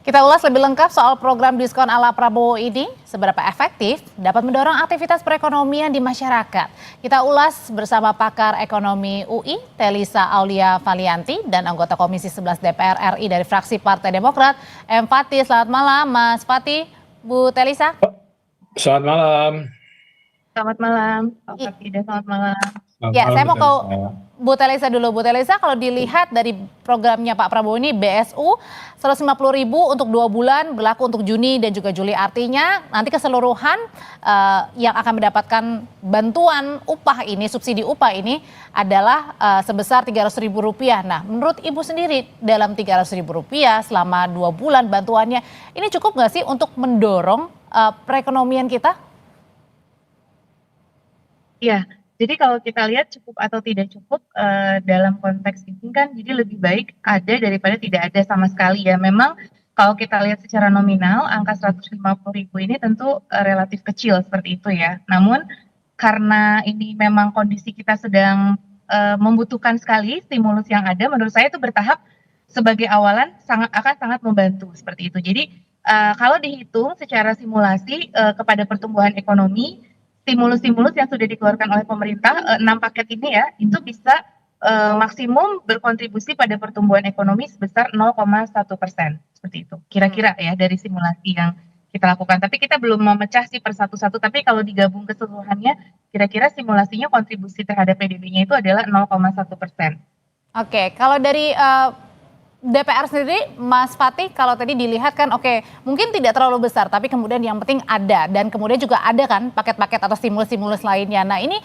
Kita ulas lebih lengkap soal program diskon ala Prabowo ini, seberapa efektif dapat mendorong aktivitas perekonomian di masyarakat. Kita ulas bersama pakar ekonomi UI, Telisa Aulia Valianti, dan anggota Komisi 11 DPR RI dari fraksi Partai Demokrat, M. Fatih. Selamat malam, Mas Fatih. Bu Telisa. Selamat malam. Selamat malam, Pak Fatih, selamat malam. Ya, saya mau ke Bu Telisa dulu. Bu Telisa, kalau dilihat dari programnya Pak Prabowo ini BSU 150.000 untuk 2 bulan, berlaku untuk Juni dan juga Juli. Artinya nanti keseluruhan yang akan mendapatkan bantuan upah ini, subsidi upah ini adalah sebesar Rp300.000. Nah, menurut Ibu sendiri dalam Rp300.000 selama 2 bulan bantuannya, ini cukup nggak sih untuk mendorong perekonomian kita? Ya, jadi kalau kita lihat cukup atau tidak cukup dalam konteks ini kan jadi lebih baik ada daripada tidak ada sama sekali ya. Memang kalau kita lihat secara nominal angka 150.000 ini tentu relatif kecil seperti itu ya. Namun karena ini memang kondisi kita sedang membutuhkan sekali stimulus yang ada, menurut saya itu bertahap sebagai awalan akan sangat membantu seperti itu. Jadi kalau dihitung secara simulasi kepada pertumbuhan ekonomi, stimulus-stimulus yang sudah dikeluarkan oleh pemerintah 6 paket ini ya itu bisa maksimum berkontribusi pada pertumbuhan ekonomi sebesar 0,1% seperti itu kira-kira ya dari simulasi yang kita lakukan. Tapi kita belum memecah sih per satu-satu, tapi kalau digabung keseluruhannya kira-kira simulasinya kontribusi terhadap PDB-nya itu adalah 0,1%. Oke, kalau dari DPR sendiri, Mas Fatih, kalau tadi dilihat kan oke, mungkin tidak terlalu besar, tapi kemudian yang penting ada, dan kemudian juga ada kan paket-paket atau stimulus-stimulus lainnya. Nah ini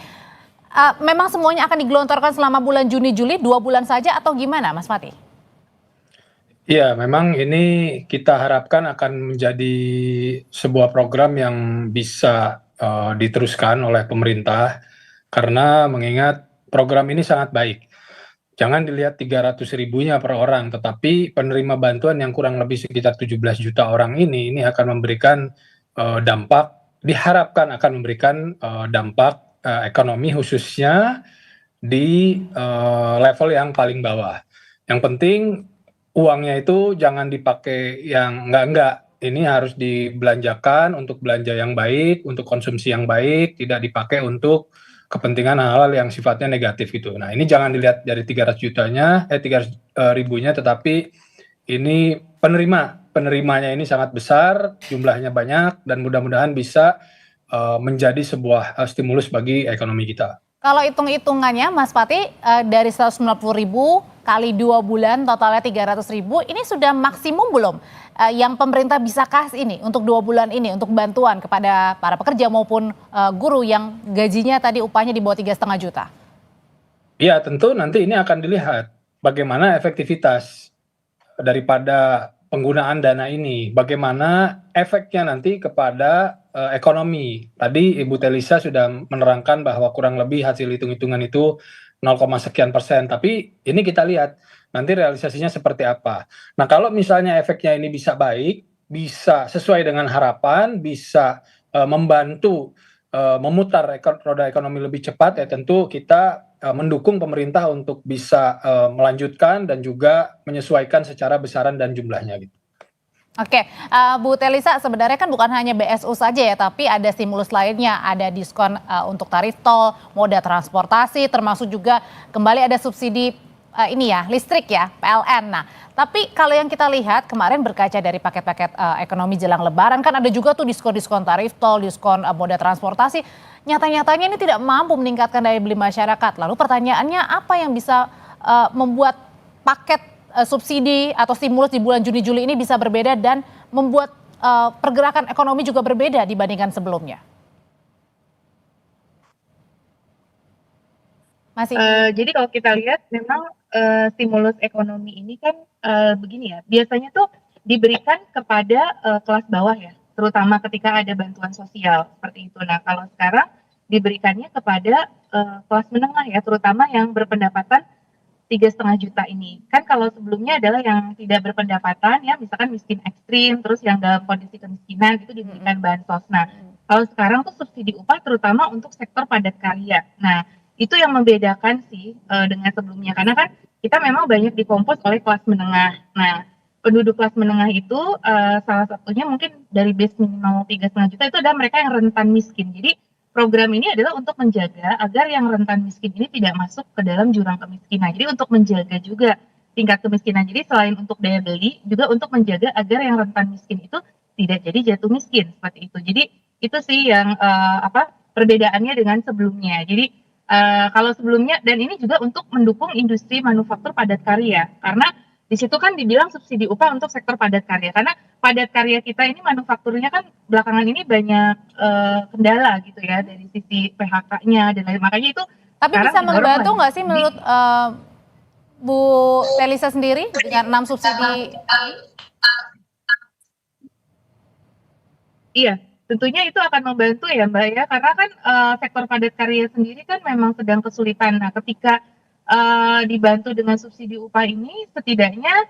memang semuanya akan digelontorkan selama bulan Juni, Juli, 2 bulan saja atau gimana Mas Fatih? Iya, memang ini kita harapkan akan menjadi sebuah program yang bisa diteruskan oleh pemerintah, karena mengingat program ini sangat baik. Jangan dilihat 300.000-nya per orang, tetapi penerima bantuan yang kurang lebih sekitar 17 juta orang ini akan memberikan dampak, diharapkan akan memberikan dampak ekonomi khususnya di level yang paling bawah. Yang penting uangnya itu jangan dipakai yang enggak. Ini harus dibelanjakan untuk belanja yang baik, untuk konsumsi yang baik, tidak dipakai untuk kepentingan hal-hal yang sifatnya negatif gitu. Nah, ini jangan dilihat dari 300.000-nya, tetapi ini penerimanya ini sangat besar, jumlahnya banyak, dan mudah-mudahan bisa menjadi sebuah stimulus bagi ekonomi kita. Kalau hitung-hitungannya Mas Fatih, dari 150.000 kali 2 bulan totalnya 300.000, ini sudah maksimum belum yang pemerintah bisa kasih ini untuk 2 bulan ini untuk bantuan kepada para pekerja maupun guru yang gajinya tadi upahnya di bawah 3,5 juta? Iya, tentu nanti ini akan dilihat bagaimana efektivitas daripada penggunaan dana ini, bagaimana efeknya nanti kepada ekonomi. Tadi Ibu Telisa sudah menerangkan bahwa kurang lebih hasil hitung-hitungan itu 0, sekian persen, tapi ini kita lihat nanti realisasinya seperti apa. Nah, kalau misalnya efeknya ini bisa baik, bisa sesuai dengan harapan, bisa membantu memutar roda ekonomi lebih cepat, ya tentu kita mendukung pemerintah untuk bisa melanjutkan dan juga menyesuaikan secara besaran dan jumlahnya gitu. Oke, Bu Telisa, sebenarnya kan bukan hanya BSU saja ya, tapi ada stimulus lainnya, ada diskon untuk tarif tol, moda transportasi, termasuk juga kembali ada subsidi ini ya, listrik ya, PLN. Nah, tapi kalau yang kita lihat kemarin berkaca dari paket-paket ekonomi jelang Lebaran, kan ada juga tuh diskon-diskon tarif tol, diskon moda transportasi. Nyata-nyatanya ini tidak mampu meningkatkan daya beli masyarakat. Lalu pertanyaannya apa yang bisa membuat paket subsidi atau stimulus di bulan Juni-Juli ini bisa berbeda dan membuat pergerakan ekonomi juga berbeda dibandingkan sebelumnya? Jadi kalau kita lihat memang stimulus ekonomi ini kan begini ya, biasanya tuh diberikan kepada kelas bawah ya, terutama ketika ada bantuan sosial seperti itu. Nah, kalau sekarang diberikannya kepada kelas menengah ya, terutama yang berpendapatan 3,5 juta ini. Kan kalau sebelumnya adalah yang tidak berpendapatan ya, misalkan miskin ekstrim, terus yang dalam kondisi kemiskinan itu diberikan bansos. Nah, kalau sekarang tuh subsidi upah terutama untuk sektor padat karya. Nah, itu yang membedakan sih dengan sebelumnya, karena kan kita memang banyak dikompos oleh kelas menengah. Nah, penduduk kelas menengah itu salah satunya mungkin dari base minimal 3,5 juta itu adalah mereka yang rentan miskin. Jadi program ini adalah untuk menjaga agar yang rentan miskin ini tidak masuk ke dalam jurang kemiskinan. Jadi untuk menjaga juga tingkat kemiskinan. Jadi selain untuk daya beli, juga untuk menjaga agar yang rentan miskin itu tidak jadi jatuh miskin seperti itu. Jadi itu sih yang perbedaannya dengan sebelumnya. Jadi kalau sebelumnya, dan ini juga untuk mendukung industri manufaktur padat karya, karena di situ kan dibilang subsidi upah untuk sektor padat karya, karena padat karya kita ini manufakturnya kan belakangan ini banyak kendala gitu ya dari sisi PHK-nya dan lain, makanya itu Tapi sekarang bisa didorong membantu lagi. nggak sih Jadi menurut Bu Telisa sendiri dengan 6 subsidi? iya, tentunya itu akan membantu ya Mbak ya, karena kan sektor padat karya sendiri kan memang sedang kesulitan. Nah, ketika dibantu dengan subsidi upah ini, setidaknya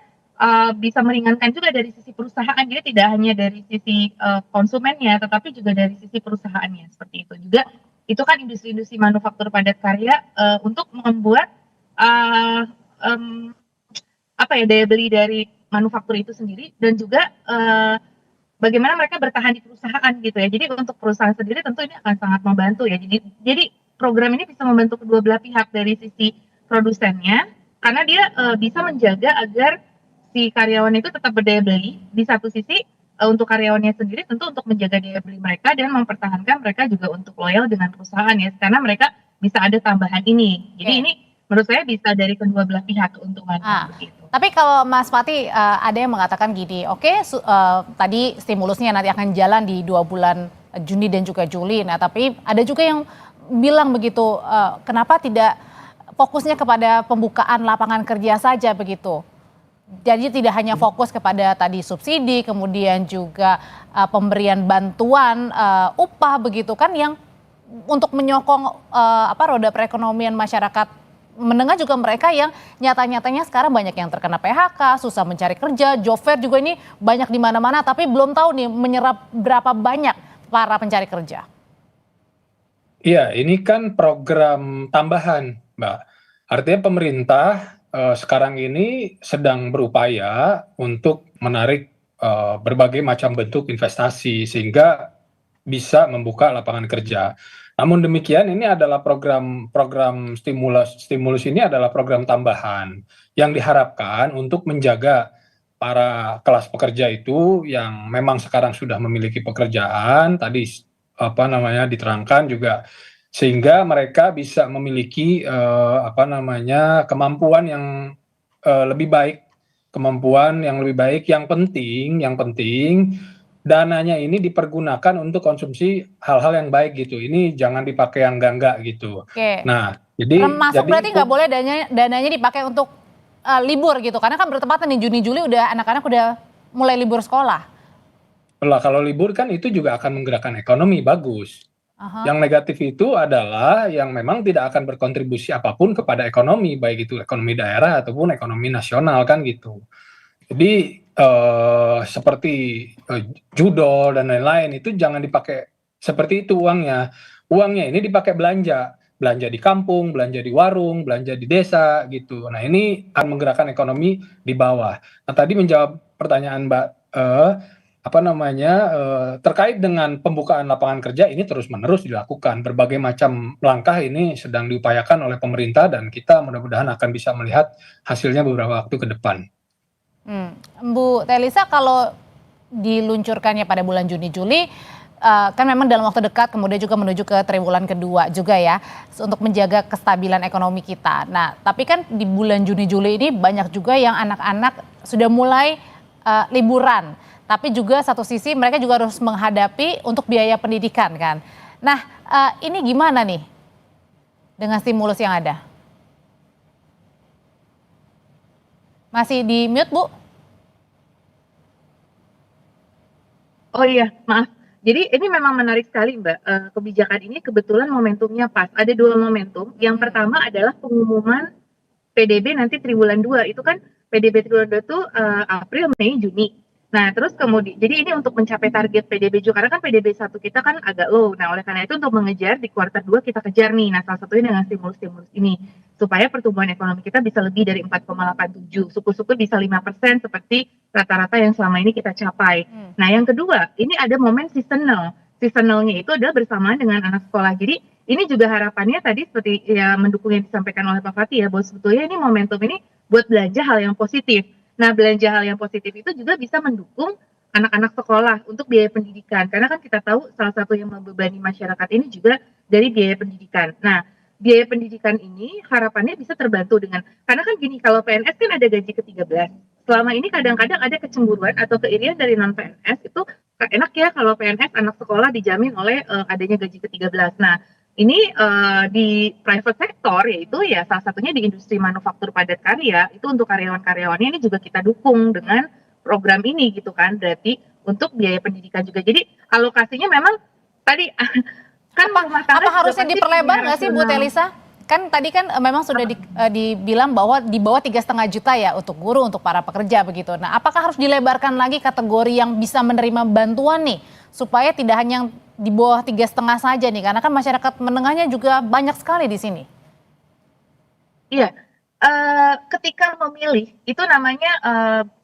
bisa meringankan juga dari sisi perusahaan, jadi tidak hanya dari sisi konsumennya, tetapi juga dari sisi perusahaannya seperti itu. Juga itu kan industri-industri manufaktur padat karya untuk membuat uh, um, daya beli dari manufaktur itu sendiri, dan juga bagaimana mereka bertahan di perusahaan gitu ya. Jadi untuk perusahaan sendiri tentu ini akan sangat membantu ya. Jadi program ini bisa membantu kedua belah pihak, dari sisi produsennya karena dia bisa menjaga agar si karyawan itu tetap berdaya beli. Di satu sisi untuk karyawannya sendiri tentu untuk menjaga daya beli mereka dan mempertahankan mereka juga untuk loyal dengan perusahaan ya. Karena mereka bisa ada tambahan ini. Jadi Oke. ini menurut saya bisa dari kedua belah pihak keuntungannya Ah, begitu. tapi kalau Mas Pati ada yang mengatakan gini, oke, tadi stimulusnya nanti akan jalan di 2 bulan Juni dan juga Juli. Nah, tapi ada juga yang bilang begitu, kenapa tidak fokusnya kepada pembukaan lapangan kerja saja begitu. Jadi tidak hanya fokus kepada tadi subsidi, kemudian juga pemberian bantuan upah begitu kan, yang untuk menyokong roda perekonomian masyarakat menengah, juga mereka yang nyata-nyatanya sekarang banyak yang terkena PHK, susah mencari kerja, job fair juga ini banyak di mana-mana, tapi belum tahu nih menyerap berapa banyak para pencari kerja. Iya, ini kan program tambahan, Mbak. Artinya pemerintah sekarang ini sedang berupaya untuk menarik berbagai macam bentuk investasi sehingga bisa membuka lapangan kerja. Namun demikian, ini adalah program stimulus ini adalah program tambahan yang diharapkan untuk menjaga para kelas pekerja itu yang memang sekarang sudah memiliki pekerjaan, tadi diterangkan juga, sehingga mereka bisa memiliki kemampuan yang lebih baik, yang penting dananya ini dipergunakan untuk konsumsi hal-hal yang baik gitu. Ini jangan dipakai yang enggak gitu. Oke, Nah, termasuk jadi berarti nggak boleh dananya dipakai untuk libur gitu, karena kan bertepatan nih Juni Juli udah anak-anak udah mulai libur sekolah. kalau libur kan itu juga akan menggerakkan ekonomi, bagus. Aha. Yang negatif itu adalah yang memang tidak akan berkontribusi apapun kepada ekonomi, baik itu ekonomi daerah ataupun ekonomi nasional kan gitu. Jadi seperti judol dan lain-lain itu jangan dipakai seperti itu uangnya. Uangnya ini dipakai belanja di kampung, belanja di warung, belanja di desa gitu. Nah, ini akan menggerakkan ekonomi di bawah. Nah, tadi menjawab pertanyaan Mbak terkait dengan pembukaan lapangan kerja, ini terus-menerus dilakukan. Berbagai macam langkah ini sedang diupayakan oleh pemerintah dan kita mudah-mudahan akan bisa melihat hasilnya beberapa waktu ke depan. Bu Telisa, kalau diluncurkannya pada bulan Juni Juli, kan memang dalam waktu dekat, kemudian juga menuju ke triwulan kedua juga ya, untuk menjaga kestabilan ekonomi kita. Nah, tapi kan di bulan Juni Juli ini banyak juga yang anak-anak sudah mulai liburan, tapi juga satu sisi mereka juga harus menghadapi untuk biaya pendidikan kan. Nah, ini gimana nih dengan stimulus yang ada? Masih di mute, Bu? Oh iya, maaf. Jadi ini memang menarik sekali Mbak, kebijakan ini kebetulan momentumnya pas. Ada 2 momentum. Yang pertama adalah pengumuman PDB nanti triwulan 2. Itu kan PDB triwulan 2 itu April, Mei, Juni. Nah, terus kemudian, jadi ini untuk mencapai target PDB juga, karena kan PDB 1 kita kan agak low. Nah, oleh karena itu untuk mengejar di kuartal 2 kita kejar nih. Nah, salah satunya dengan stimulus-stimulus ini, supaya pertumbuhan ekonomi kita bisa lebih dari 4,87. Syukur-syukur bisa 5% seperti rata-rata yang selama ini kita capai. Nah, yang kedua, ini ada momen seasonal. Seasonalnya itu adalah bersamaan dengan anak sekolah. Jadi, ini juga harapannya tadi seperti ya mendukung yang disampaikan oleh Pak Fatih ya, bahwa sebetulnya ini momentum ini buat belanja hal yang positif. Nah, belanja hal yang positif itu juga bisa mendukung anak-anak sekolah untuk biaya pendidikan. Karena kan kita tahu salah satu yang membebani masyarakat ini juga dari biaya pendidikan. Nah, biaya pendidikan ini harapannya bisa terbantu dengan, karena kan gini, kalau PNS kan ada gaji ke-13. Selama ini kadang-kadang ada kecemburuan atau keirian dari non-PNS, itu enak ya kalau PNS anak sekolah dijamin oleh adanya gaji ke-13. Nah, ini di private sector, yaitu ya salah satunya di industri manufaktur padat karya, itu untuk karyawan-karyawannya ini juga kita dukung dengan program ini gitu kan, berarti untuk biaya pendidikan juga. Jadi alokasinya memang tadi kan rumah tangga Apa juga harusnya pasti diperlebar punya nggak sih Bu rasional. Telisa? Kan tadi kan memang sudah dibilang bahwa di bawah 3,5 juta ya untuk guru, untuk para pekerja begitu. Nah, apakah harus dilebarkan lagi kategori yang bisa menerima bantuan nih, supaya tidak hanya yang di bawah 3,5 saja nih, karena kan masyarakat menengahnya juga banyak sekali di sini. Iya, ketika memilih itu namanya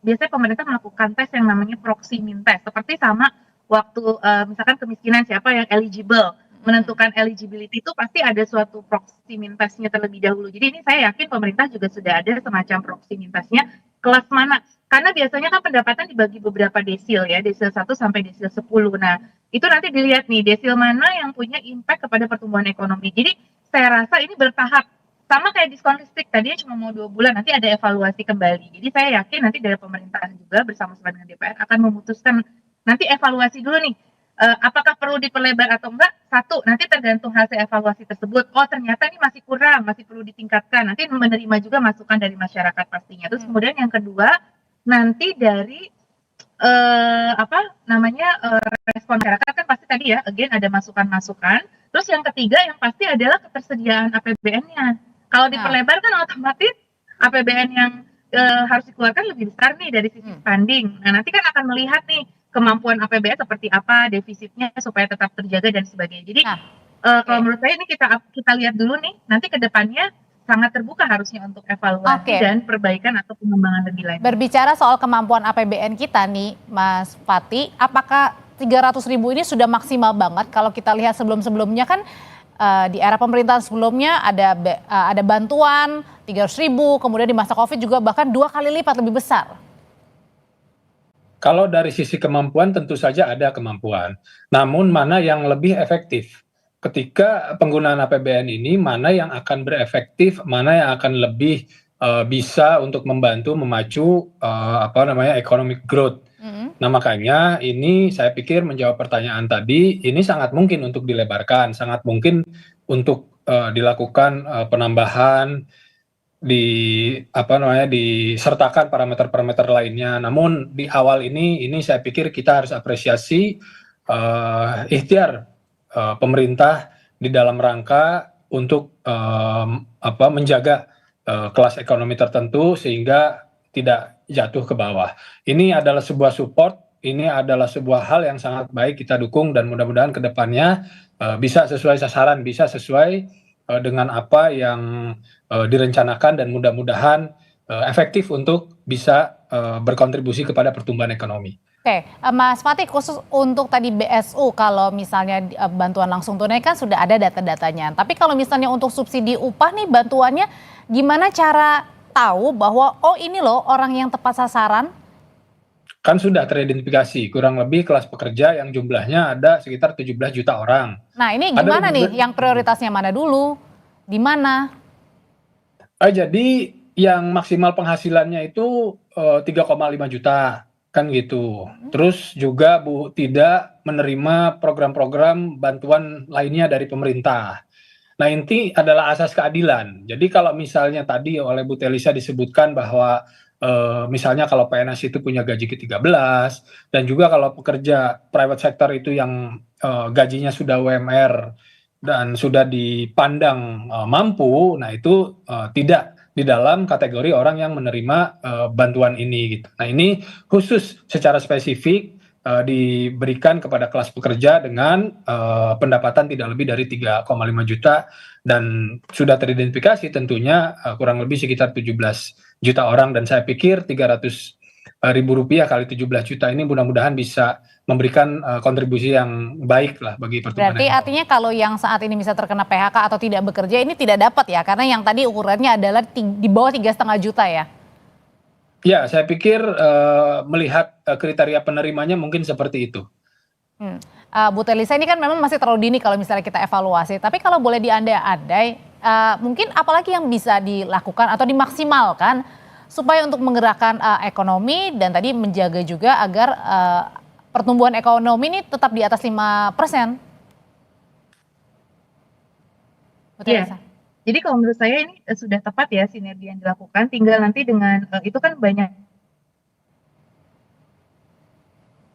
biasanya pemerintah melakukan tes yang namanya proximing test, seperti sama waktu misalkan kemiskinan siapa yang eligible, menentukan eligibility itu pasti ada suatu proximing testnya terlebih dahulu. Jadi ini saya yakin pemerintah juga sudah ada semacam proximing testnya, kelas mana, karena biasanya kan pendapatan dibagi beberapa desil ya, desil 1 sampai desil 10. Nah, itu nanti dilihat nih desil mana yang punya impact kepada pertumbuhan ekonomi. Jadi saya rasa ini bertahap, sama kayak diskon listrik tadinya cuma mau 2 bulan, nanti ada evaluasi kembali. Jadi saya yakin nanti dari pemerintahan juga bersama-sama dengan DPR akan memutuskan, nanti evaluasi dulu nih, apakah perlu diperlebar atau enggak. Satu, nanti tergantung hasil evaluasi tersebut, oh ternyata ini masih kurang, masih perlu ditingkatkan, nanti menerima juga masukan dari masyarakat pastinya. Terus kemudian yang kedua, nanti dari respon masyarakat kan pasti tadi ya, again ada masukan-masukan. Terus yang ketiga yang pasti adalah ketersediaan APBN-nya. Kalau diperlebar kan otomatis APBN yang harus dikeluarkan lebih besar nih dari sisi funding. Nah, nanti kan akan melihat nih kemampuan APBN seperti apa, defisitnya supaya tetap terjaga dan sebagainya. Jadi kalau menurut saya ini kita lihat dulu nih, nanti ke depannya sangat terbuka harusnya untuk evaluasi dan perbaikan atau pengembangan lebih lanjut. Berbicara soal kemampuan APBN kita nih, Mas Fatih, apakah 300.000 ini sudah maksimal banget? Kalau kita lihat sebelum-sebelumnya kan di era pemerintahan sebelumnya ada bantuan 300.000, kemudian di masa Covid juga bahkan 2 kali lipat lebih besar. Kalau dari sisi kemampuan tentu saja ada kemampuan, namun mana yang lebih efektif? Ketika penggunaan APBN ini mana yang akan berefektif, mana yang akan lebih bisa untuk membantu memacu economic growth. Nah, makanya ini saya pikir menjawab pertanyaan tadi, ini sangat mungkin untuk dilebarkan, sangat mungkin untuk dilakukan penambahan, disertakan parameter-parameter lainnya. Namun di awal ini saya pikir kita harus apresiasi ikhtiar pemerintah di dalam rangka untuk menjaga kelas ekonomi tertentu sehingga tidak jatuh ke bawah. Ini adalah sebuah support, ini adalah sebuah hal yang sangat baik kita dukung, dan mudah-mudahan ke depannya bisa sesuai sasaran, bisa sesuai dengan apa yang direncanakan, dan mudah-mudahan efektif untuk bisa berkontribusi kepada pertumbuhan ekonomi. Oke, Mas Fatih, khusus untuk tadi BSU, kalau misalnya bantuan langsung tunai kan sudah ada data-datanya. Tapi kalau misalnya untuk subsidi upah nih, bantuannya gimana cara tahu bahwa oh ini loh orang yang tepat sasaran? Kan sudah teridentifikasi kurang lebih kelas pekerja yang jumlahnya ada sekitar 17 juta orang. Nah ini gimana nih, yang prioritasnya mana dulu, di mana? Jadi yang maksimal penghasilannya itu 3,5 juta. Kan gitu. Terus juga tidak menerima program-program bantuan lainnya dari pemerintah. Nah, inti adalah asas keadilan. Jadi kalau misalnya tadi oleh Bu Telisa disebutkan bahwa misalnya kalau PNS itu punya gaji ke-13, dan juga kalau pekerja private sector itu yang gajinya sudah UMR dan sudah dipandang mampu, nah itu tidak di dalam kategori orang yang menerima bantuan ini gitu. Nah, ini khusus secara spesifik diberikan kepada kelas pekerja dengan pendapatan tidak lebih dari 3,5 juta dan sudah teridentifikasi tentunya kurang lebih sekitar 17 juta orang, dan saya pikir 300.000 rupiah kali 17 juta ini mudah-mudahan bisa memberikan kontribusi yang baik lah bagi pertumbuhan Berarti ekonomi. artinya kalau yang saat ini bisa terkena PHK atau tidak bekerja ini tidak dapat ya, karena yang tadi ukurannya adalah di bawah 3,5 juta ya. Ya, saya pikir melihat kriteria penerimanya mungkin seperti itu. Bu Telisa, ini kan memang masih terlalu dini kalau misalnya kita evaluasi, tapi kalau boleh diandai-andai, mungkin apalagi yang bisa dilakukan atau dimaksimalkan supaya untuk menggerakkan ekonomi dan tadi menjaga juga agar pertumbuhan ekonomi ini tetap di atas 5%. Bu Telisa. Jadi kalau menurut saya ini sudah tepat ya sinergi yang dilakukan, tinggal nanti dengan itu kan banyak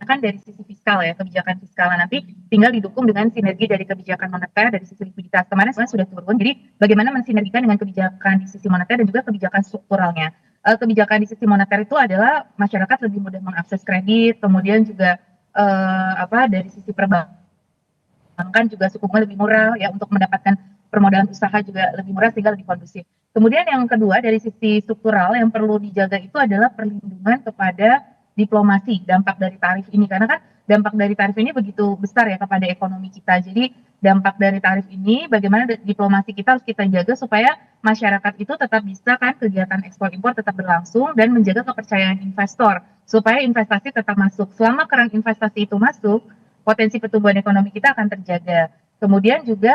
kan dari sisi fiskal ya, kebijakan fiskal nanti tinggal didukung dengan sinergi dari kebijakan moneter dari sisi likuiditas. Kemarin sebenarnya sudah turun, jadi bagaimana mensinergikan dengan kebijakan di sisi moneter dan juga kebijakan strukturalnya. Kebijakan di sisi moneter itu adalah masyarakat lebih mudah mengakses kredit, kemudian juga dari sisi perbankan juga suku bunga lebih murah ya untuk mendapatkan permodalan usaha juga lebih murah sehingga lebih kondusif. Kemudian yang kedua dari sisi struktural yang perlu dijaga itu adalah perlindungan kepada diplomasi dampak dari tarif ini, karena kan dampak dari tarif ini begitu besar ya kepada ekonomi kita. Jadi dampak dari tarif ini bagaimana diplomasi kita harus kita jaga supaya masyarakat itu tetap bisa kan kegiatan ekspor impor tetap berlangsung dan menjaga kepercayaan investor supaya investasi tetap masuk. Selama keran investasi itu masuk, potensi pertumbuhan ekonomi kita akan terjaga. Kemudian juga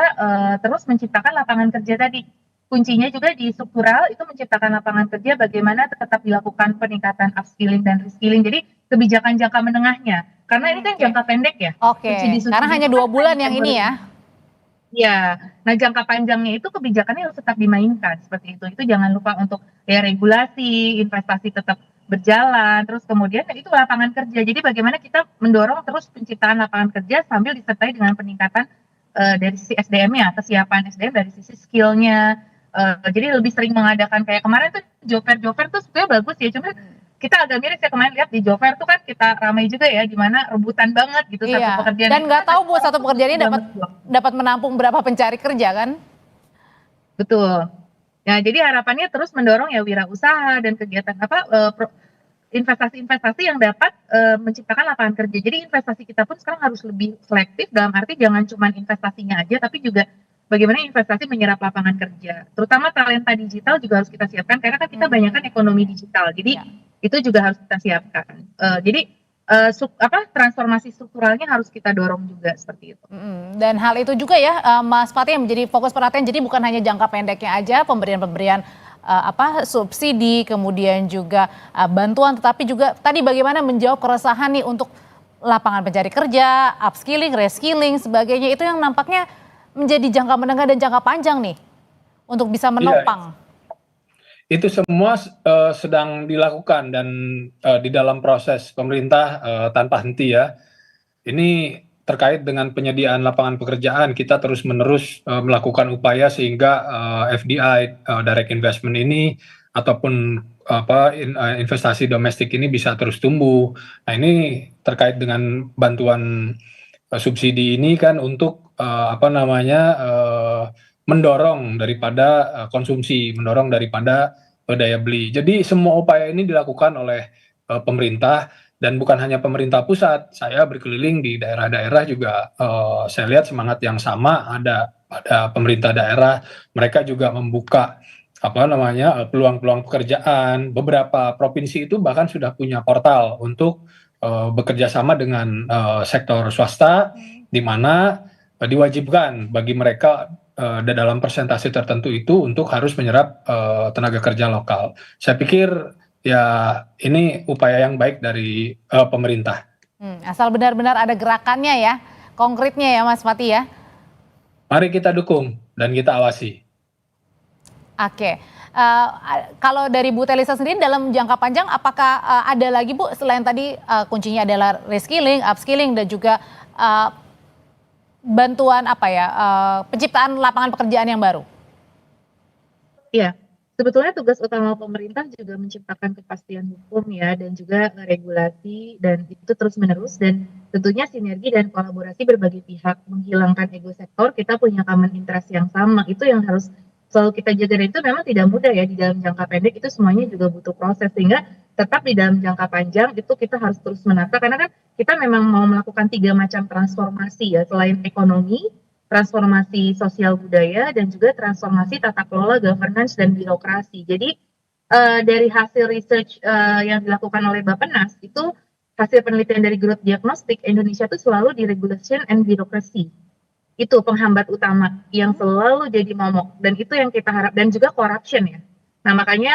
terus menciptakan lapangan kerja tadi. Kuncinya juga di struktural itu menciptakan lapangan kerja, bagaimana tetap dilakukan peningkatan upskilling dan reskilling. Jadi kebijakan jangka menengahnya, karena ini kan jangka pendek ya. Oke, karena hanya 2 bulan yang ini ya. Ya, nah jangka panjangnya itu kebijakannya harus tetap dimainkan seperti itu. Itu jangan lupa untuk ya regulasi, investasi tetap berjalan, terus kemudian itu lapangan kerja. Jadi bagaimana kita mendorong terus penciptaan lapangan kerja sambil disertai dengan peningkatan dari sisi SDM-nya, kesiapan SDM dari sisi skill-nya. Jadi lebih sering mengadakan kayak kemarin tuh job fair tuh sebenarnya bagus ya, cuma kita agak miris ya kemarin lihat di job fair tuh kan kita ramai juga ya, gimana rebutan banget gitu satu pekerjaan. Dan nggak tahu Bu satu pekerjaan ini dapat menampung berapa pencari kerja kan? Betul. Nah jadi harapannya terus mendorong ya wirausaha dan kegiatan investasi-investasi yang dapat menciptakan lapangan kerja. Jadi investasi kita pun sekarang harus lebih selektif, dalam arti jangan cuma investasinya aja, tapi juga bagaimana investasi menyerap lapangan kerja. Terutama talenta digital juga harus kita siapkan, karena kan kita banyak kan ekonomi digital. Jadi itu juga harus kita siapkan. Jadi transformasi strukturalnya harus kita dorong juga seperti itu. Dan hal itu juga ya Mas Fatih yang menjadi fokus perhatian. Jadi bukan hanya jangka pendeknya aja pemberian subsidi, kemudian juga bantuan, tetapi juga tadi bagaimana menjawab keresahan nih untuk lapangan pencari kerja, upskilling, reskilling, sebagainya, itu yang nampaknya menjadi jangka menengah dan jangka panjang nih untuk bisa menopang. Itu semua sedang dilakukan dan di dalam proses pemerintah tanpa henti ya. Ini terkait dengan penyediaan lapangan pekerjaan, kita terus-menerus melakukan upaya sehingga FDI direct investment ini ataupun investasi domestik ini bisa terus tumbuh. Nah, ini terkait dengan bantuan subsidi ini kan untuk mendorong daripada konsumsi, mendorong daripada daya beli. Jadi semua upaya ini dilakukan oleh pemerintah, dan bukan hanya pemerintah pusat. Saya berkeliling di daerah-daerah juga saya lihat semangat yang sama ada pemerintah daerah. Mereka juga membuka peluang-peluang pekerjaan. Beberapa provinsi itu bahkan sudah punya portal untuk bekerja sama dengan sektor swasta, di mana diwajibkan bagi mereka dalam persentase tertentu itu untuk harus menyerap tenaga kerja lokal. Saya pikir ya ini upaya yang baik dari pemerintah. Asal benar-benar ada gerakannya ya, konkretnya ya Mas Fatih ya. Mari kita dukung dan kita awasi. Oke. Kalau dari Bu Telisa sendiri dalam jangka panjang apakah ada lagi Bu selain tadi kuncinya adalah reskilling, upskilling dan juga bantuan penciptaan lapangan pekerjaan yang baru? Iya, Sebetulnya tugas utama pemerintah juga menciptakan kepastian hukum ya dan juga regulasi dan itu terus-menerus dan tentunya sinergi dan kolaborasi berbagai pihak menghilangkan ego sektor, kita punya common interest yang sama. Itu yang harus selalu kita jaga dan itu memang tidak mudah ya di dalam jangka pendek itu semuanya juga butuh proses sehingga tetap di dalam jangka panjang itu kita harus terus menata karena kan kita memang mau melakukan 3 macam transformasi ya selain ekonomi, transformasi sosial budaya, dan juga transformasi tata kelola governance dan birokrasi. Jadi dari hasil research yang dilakukan oleh Bappenas itu hasil penelitian dari Growth Diagnostic Indonesia itu selalu di regulation and bureaucracy. Itu penghambat utama yang selalu jadi momok dan itu yang kita harap dan juga corruption ya. Nah makanya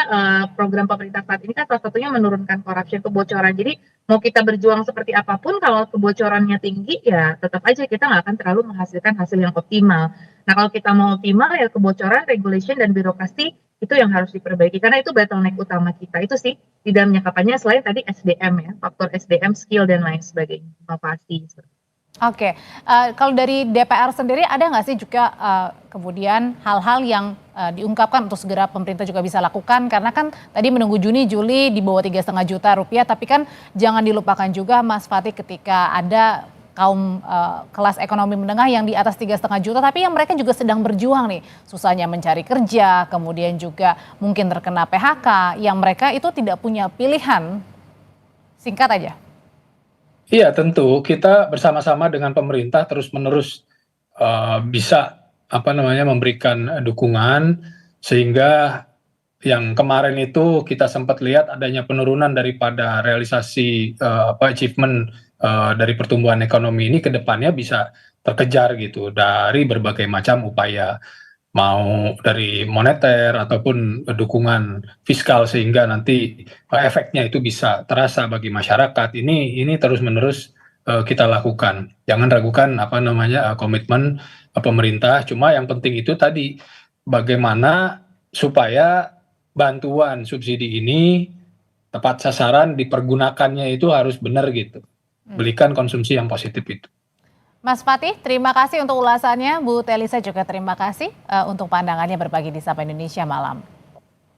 program pemerintah saat ini kan salah satunya menurunkan corruption kebocoran. Jadi mau kita berjuang seperti apapun kalau kebocorannya tinggi ya tetap aja kita nggak akan terlalu menghasilkan hasil yang optimal. Nah kalau kita mau optimal ya kebocoran, regulation dan birokrasi itu yang harus diperbaiki karena itu bottleneck utama kita itu sih di dalam jangka panjang selain tadi SDM ya faktor SDM skill dan lain sebagainya inovasi. Oke, kalau dari DPR sendiri ada nggak sih juga kemudian hal-hal yang diungkapkan untuk segera pemerintah juga bisa lakukan karena kan tadi menunggu Juni, Juli di bawah 3,5 juta rupiah tapi kan jangan dilupakan juga Mas Fatih ketika ada kaum kelas ekonomi menengah yang di atas 3,5 juta tapi yang mereka juga sedang berjuang nih susahnya mencari kerja kemudian juga mungkin terkena PHK yang mereka itu tidak punya pilihan, singkat aja. Iya tentu kita bersama-sama dengan pemerintah terus-menerus bisa memberikan dukungan sehingga yang kemarin itu kita sempat lihat adanya penurunan daripada realisasi achievement dari pertumbuhan ekonomi ini ke depannya bisa terkejar gitu dari berbagai macam upaya mau dari moneter ataupun dukungan fiskal sehingga nanti efeknya itu bisa terasa bagi masyarakat. Ini terus-menerus kita lakukan. Jangan ragukan komitmen pemerintah. Cuma yang penting itu tadi bagaimana supaya bantuan subsidi ini tepat sasaran dipergunakannya itu harus benar gitu. Belikan konsumsi yang positif itu. Mas Fatih, terima kasih untuk ulasannya. Bu Telisa juga terima kasih untuk pandangannya berbagi di Sapa Indonesia malam.